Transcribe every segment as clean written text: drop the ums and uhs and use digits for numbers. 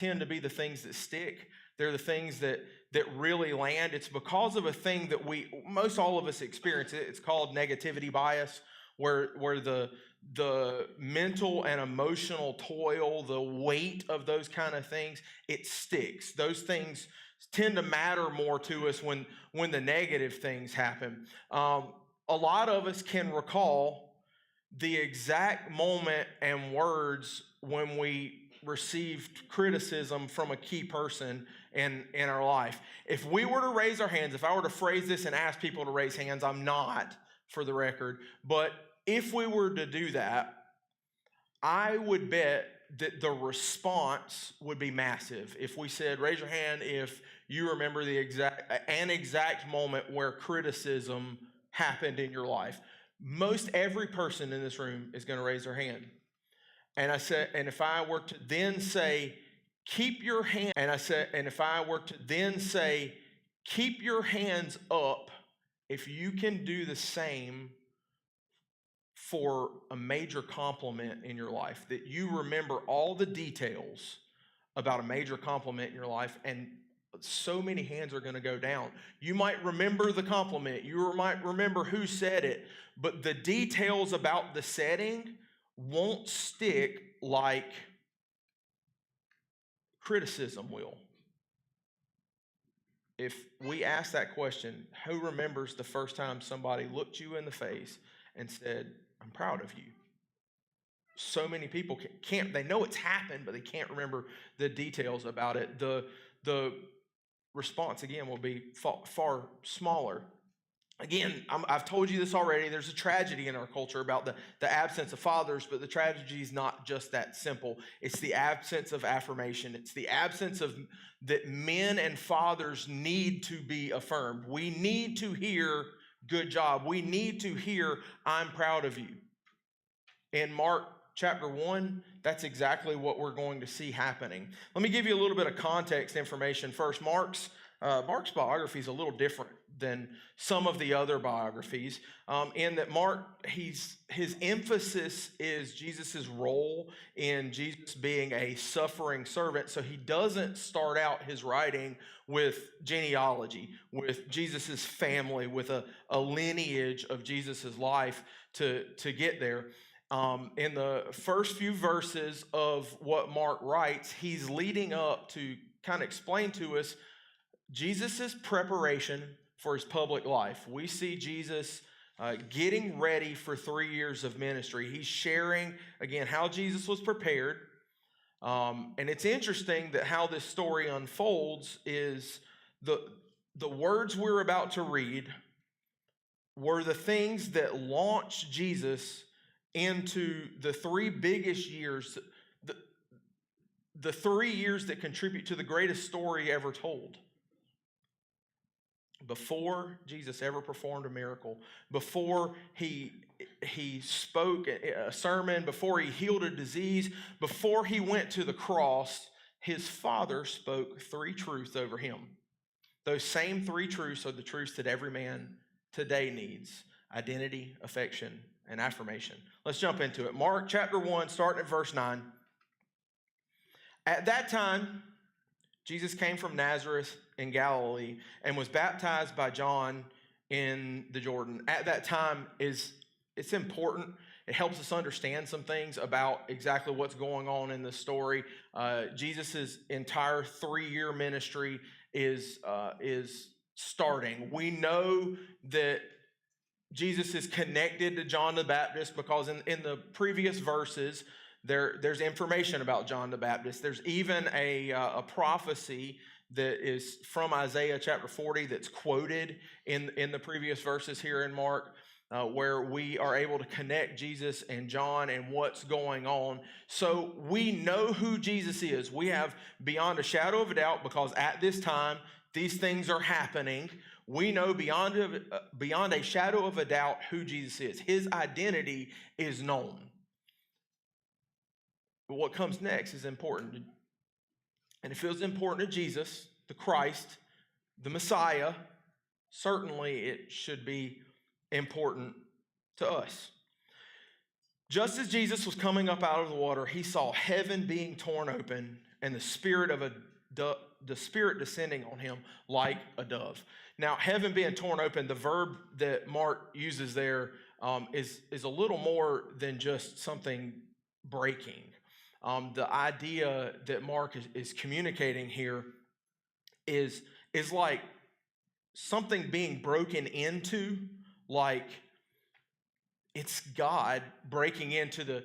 tend to be the things that stick. They're the things that really land. It's because of a thing that most all of us experience. It's called negativity bias, where the mental and emotional toil, the weight of those kind of things, it sticks. Those things tend to matter more to us when the negative things happen. A lot of us can recall the exact moment and words when we received criticism from a key person in our life. If we were to raise our hands, if I were to phrase this and ask people to raise hands, I'm not, for the record, but if we were to do that, I would bet that the response would be massive. If we said, raise your hand if you remember an exact moment where criticism happened in your life. Most every person in this room is going to raise their hand. And if I were to then say, keep your hand, if I were to then say, keep your hands up if you can do the same for a major compliment in your life, that you remember all the details about a major compliment in your life, and so many hands are going to go down. You might remember the compliment, you might remember who said it, but the details about the setting won't stick like criticism will. If we ask that question, who remembers the first time somebody looked you in the face and said, I'm proud of you? So many people can't, they know it's happened, but they can't remember the details about it. The response, again, will be far smaller. Again, I've told you this already. There's a tragedy in our culture about the absence of fathers, but the tragedy is not just that simple. It's the absence of affirmation. It's the absence of that men and fathers need to be affirmed. We need to hear, good job. We need to hear, I'm proud of you. In Mark chapter 1, that's exactly what we're going to see happening. Let me give you a little bit of context information first. Mark's biography is a little different than some of the other biographies, in that Mark, his emphasis is Jesus' role in Jesus being a suffering servant. So he doesn't start out his writing with genealogy, with Jesus' family, with a lineage of Jesus' life to get there. In the first few verses of what Mark writes, he's leading up to kind of explain to us Jesus' preparation for his public life. We see Jesus getting ready for 3 years of ministry. He's sharing, again, how Jesus was prepared. And it's interesting that how this story unfolds is the words we're about to read were the things that launched Jesus into the 3 biggest years, the 3 years that contribute to the greatest story ever told. Before Jesus ever performed a miracle, before he spoke a sermon, before he healed a disease, before he went to the cross, his Father spoke 3 truths over him. Those same 3 truths are the truths that every man today needs: identity, affection, and affirmation. Let's jump into it. Mark chapter 1, starting at verse 9. At that time, Jesus came from Nazareth in Galilee and was baptized by John in the Jordan. At that time it's important. It helps us understand some things about exactly what's going on in this story. Jesus' entire 3-year ministry is starting. We know that Jesus is connected to John the Baptist because in the previous verses, there's information about John the Baptist. There's even a prophecy that is from Isaiah chapter 40 that's quoted in the previous verses here in Mark, where we are able to connect Jesus and John and what's going on. So we know who Jesus is. We have beyond a shadow of a doubt, because at this time, these things are happening. We know beyond a shadow of a doubt who Jesus is. His identity is known. But what comes next is important. And if it was important to Jesus, the Christ, the Messiah, certainly it should be important to us. Just as Jesus was coming up out of the water, he saw heaven being torn open and the spirit of the spirit descending on him like a dove. Now, heaven being torn open, the verb that Mark uses there is a little more than just something breaking. The idea that Mark is communicating here is like something being broken into, like it's God breaking into the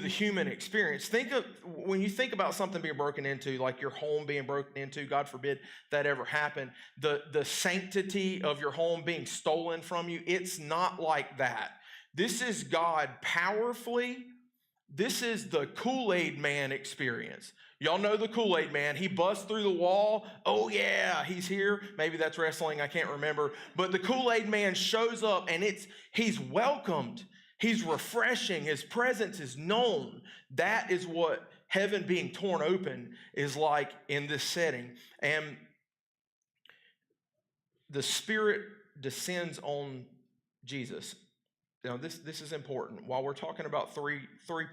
human experience. Think of when you think about something being broken into, like your home being broken into, God forbid that ever happened, the sanctity of your home being stolen from you, it's not like that. This is God powerfully. This is the Kool-Aid man experience. Y'all know the Kool-Aid man. He busts through the wall. Oh yeah, he's here. Maybe that's wrestling, I can't remember. But the Kool-Aid man shows up and he's welcomed. He's refreshing. His presence is known. That is what heaven being torn open is like in this setting. And the Spirit descends on Jesus. Now, this is important. While we're talking about three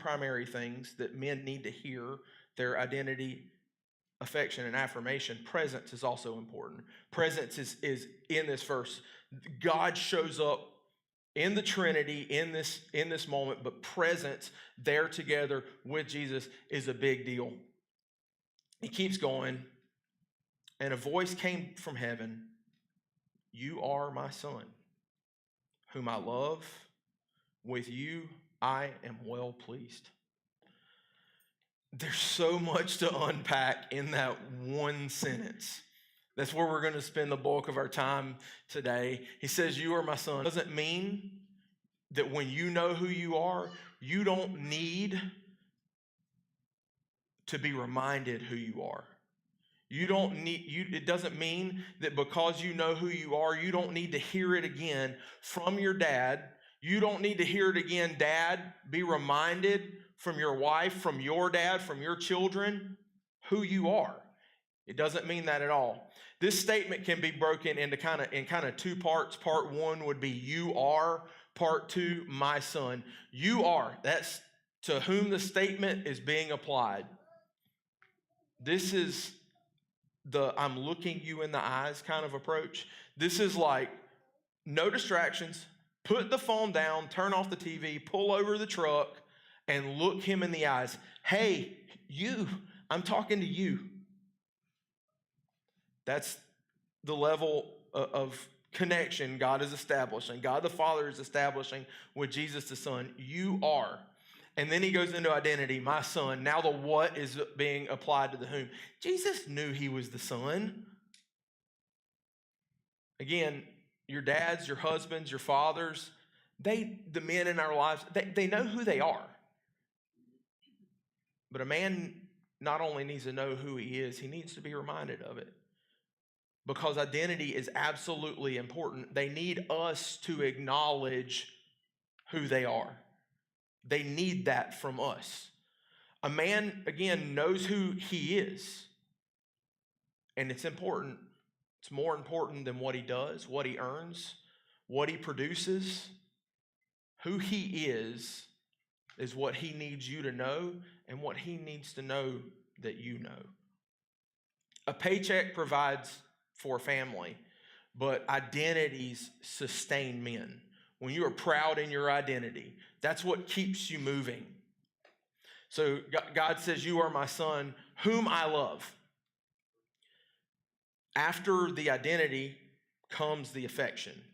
primary things that men need to hear, their identity, affection, and affirmation, presence is also important. Presence is in this verse. God shows up in the Trinity in this moment, but presence there together with Jesus is a big deal. He keeps going, and a voice came from heaven, "You are my son, whom I love. With you, I am well pleased." There's so much to unpack in that one sentence. That's where we're going to spend the bulk of our time today. He says, "You are my son." Doesn't mean that when you know who you are, you don't need to be reminded who you are. It doesn't mean that because you know who you are, you don't need to hear it again from your dad. You don't need to hear it again, Dad. Be reminded from your wife, from your dad, from your children, who you are. It doesn't mean that at all. This statement can be broken into kind of two parts. Part one would be you are. Part two, my son. You are. That's to whom the statement is being applied. This is the I'm looking you in the eyes kind of approach. This is like no distractions. Put the phone down, turn off the TV, pull over the truck, and look him in the eyes. Hey, you, I'm talking to you. That's the level of connection God is establishing. God the Father is establishing with Jesus the Son. You are. And then he goes into identity, my son. Now the what is being applied to the whom. Jesus knew he was the son. Again, your dads, your husbands, your fathers, the men in our lives, they know who they are. But a man not only needs to know who he is, he needs to be reminded of it. Because identity is absolutely important. They need us to acknowledge who they are. They need that from us. A man, again, knows who he is. And it's important. It's more important than what he does, what he earns, what he produces. Who he is what he needs you to know and what he needs to know that you know. A paycheck provides for a family, but identities sustain men. When you are proud in your identity, that's what keeps you moving. So God says, "You are my son, whom I love." After the identity comes the affection.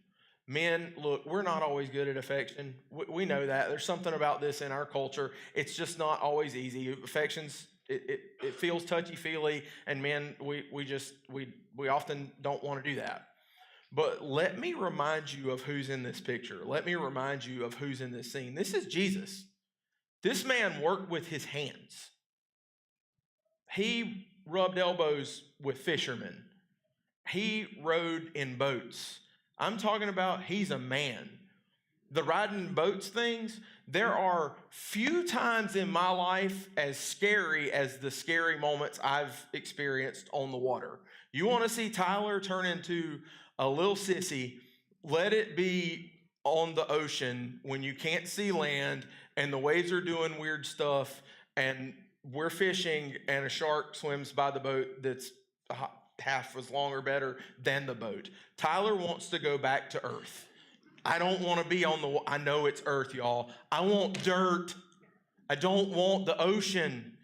Men, look, we're not always good at affection. We know that. There's something about this in our culture. It's just not always easy. Affections, it feels touchy-feely, and men, we often don't want to do that. But let me remind you of who's in this picture. Let me remind you of who's in this scene. This is Jesus. This man worked with his hands. He rubbed elbows with fishermen. He rowed in boats. I'm talking about he's a man. The riding boats things, there are few times in my life as scary as the scary moments I've experienced on the water. You want to see Tyler turn into a little sissy, let it be on the ocean when you can't see land and the waves are doing weird stuff and we're fishing and a shark swims by the boat that's half as long or better than the boat. Tyler wants to go back to earth. I don't want to be on I know it's earth, y'all. I want dirt. I don't want the ocean.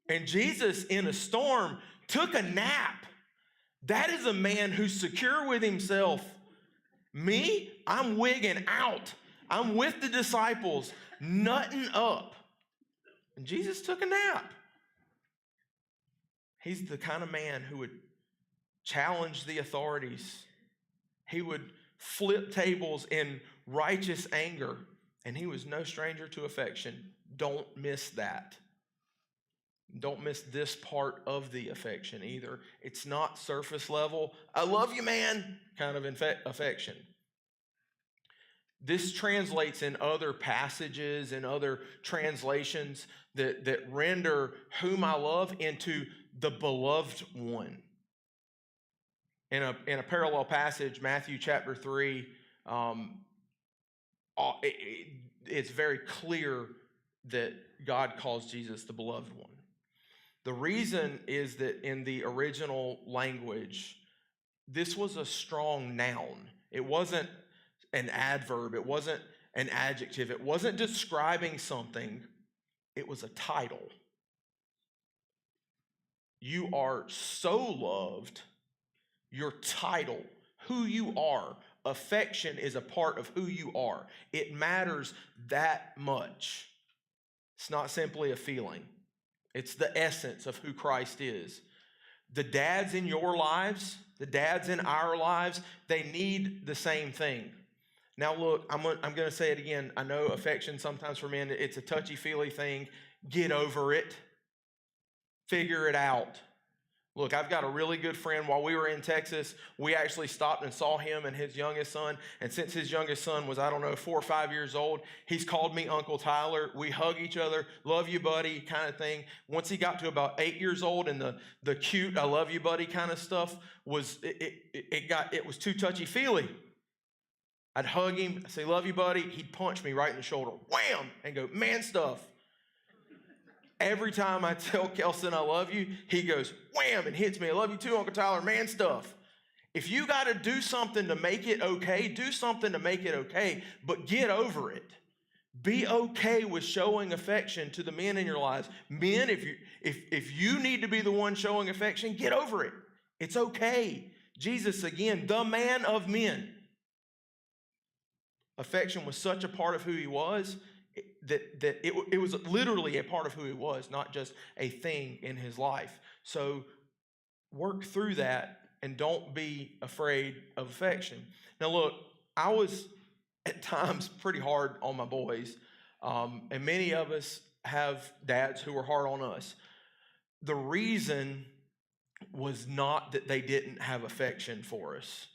And Jesus, in a storm, took a nap. That is a man who's secure with himself. Me, I'm wigging out. I'm with the disciples, nutting up. And Jesus took a nap. He's the kind of man who would challenge the authorities. He would flip tables in righteous anger. And he was no stranger to affection. Don't miss that. Don't miss this part of the affection either. It's not surface level, I love you, man, kind of affection. This translates in other passages and other translations that render whom I love into the beloved one. In a parallel passage, Matthew chapter 3, it's very clear that God calls Jesus the beloved one. The reason is that in the original language, this was a strong noun. It wasn't an adverb. It wasn't an adjective. It wasn't describing something. It was a title. You are so loved, your title, who you are. Affection is a part of who you are. It matters that much. It's not simply a feeling. It's the essence of who Christ is. The dads in your lives, the dads in our lives, they need the same thing. Now look, I'm going to say it again. I know affection sometimes for men, it's a touchy-feely thing. Get over it. Figure it out. Look, I've got a really good friend. While we were in Texas, we actually stopped and saw him and his youngest son. And since his youngest son was, 4 or 5 years old, he's called me Uncle Tyler. We hug each other, love you, buddy, kind of thing. Once he got to about 8 years old, and the cute, I love you, buddy kind of stuff was, it was too touchy-feely. I'd hug him, I'd say, love you, buddy. He'd punch me right in the shoulder, wham, and go, man stuff. Every time I tell Kelson I love you, he goes, wham, and hits me. I love you too, Uncle Tyler, man stuff. If you got to do something to make it okay, do something to make it okay, but get over it. Be okay with showing affection to the men in your lives. Men, if you need to be the one showing affection, get over it. It's okay. Jesus, again, the man of men. Affection was such a part of who he was, that it was literally a part of who he was, not just a thing in his life. So work through that and don't be afraid of affection. Now look, I was at times pretty hard on my boys, and many of us have dads who were hard on us. The reason was not that they didn't have affection for us.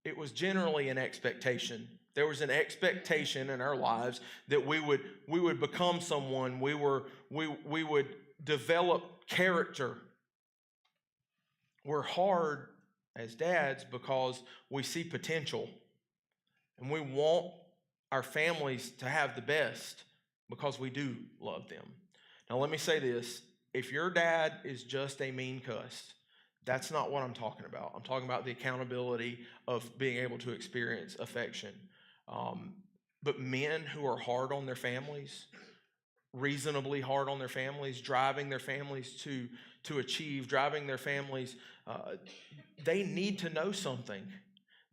It was generally an expectation. There was an expectation in our lives that we would become someone. We would develop character. We're hard as dads because we see potential, and we want our families to have the best because we do love them. Now let me say this. If your dad is just a mean cuss, that's not what I'm talking about. I'm talking about the accountability of being able to experience affection. But men who are hard on their families, reasonably hard on their families, driving their families to achieve, driving their families, they need to know something.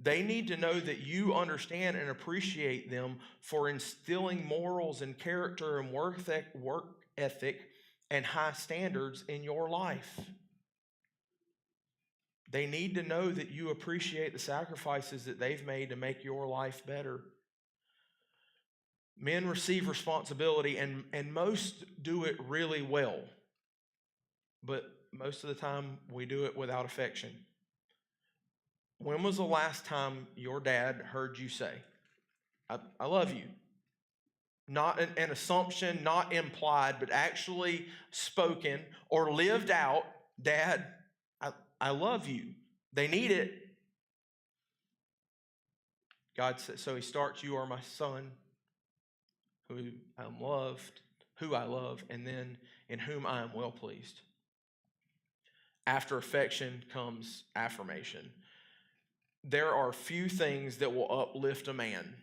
They need to know that you understand and appreciate them for instilling morals and character and work ethic and high standards in your life. They need to know that you appreciate the sacrifices that they've made to make your life better. Men receive responsibility, and most do it really well. But most of the time, we do it without affection. When was the last time your dad heard you say, I love you? Not an assumption, not implied, but actually spoken or lived out, Dad, I love you. They need it. God says, so he starts, you are my son, who I love, and then in whom I am well pleased. After affection comes affirmation. There are few things that will uplift a man,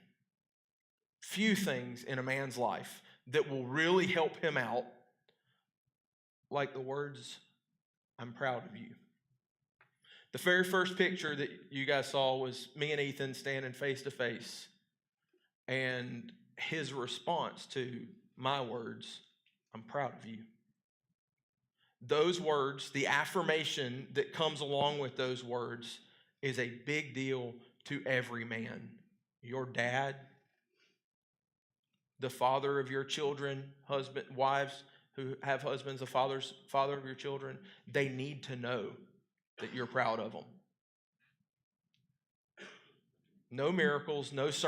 few things in a man's life that will really help him out, like the words, I'm proud of you. The very first picture that you guys saw was me and Ethan standing face to face, and his response to my words, I'm proud of you. Those words, the affirmation that comes along with those words, is a big deal to every man. Your dad, the father of your children, wives who have husbands, the father of your children, they need to know that you're proud of them. No miracles, no sermons.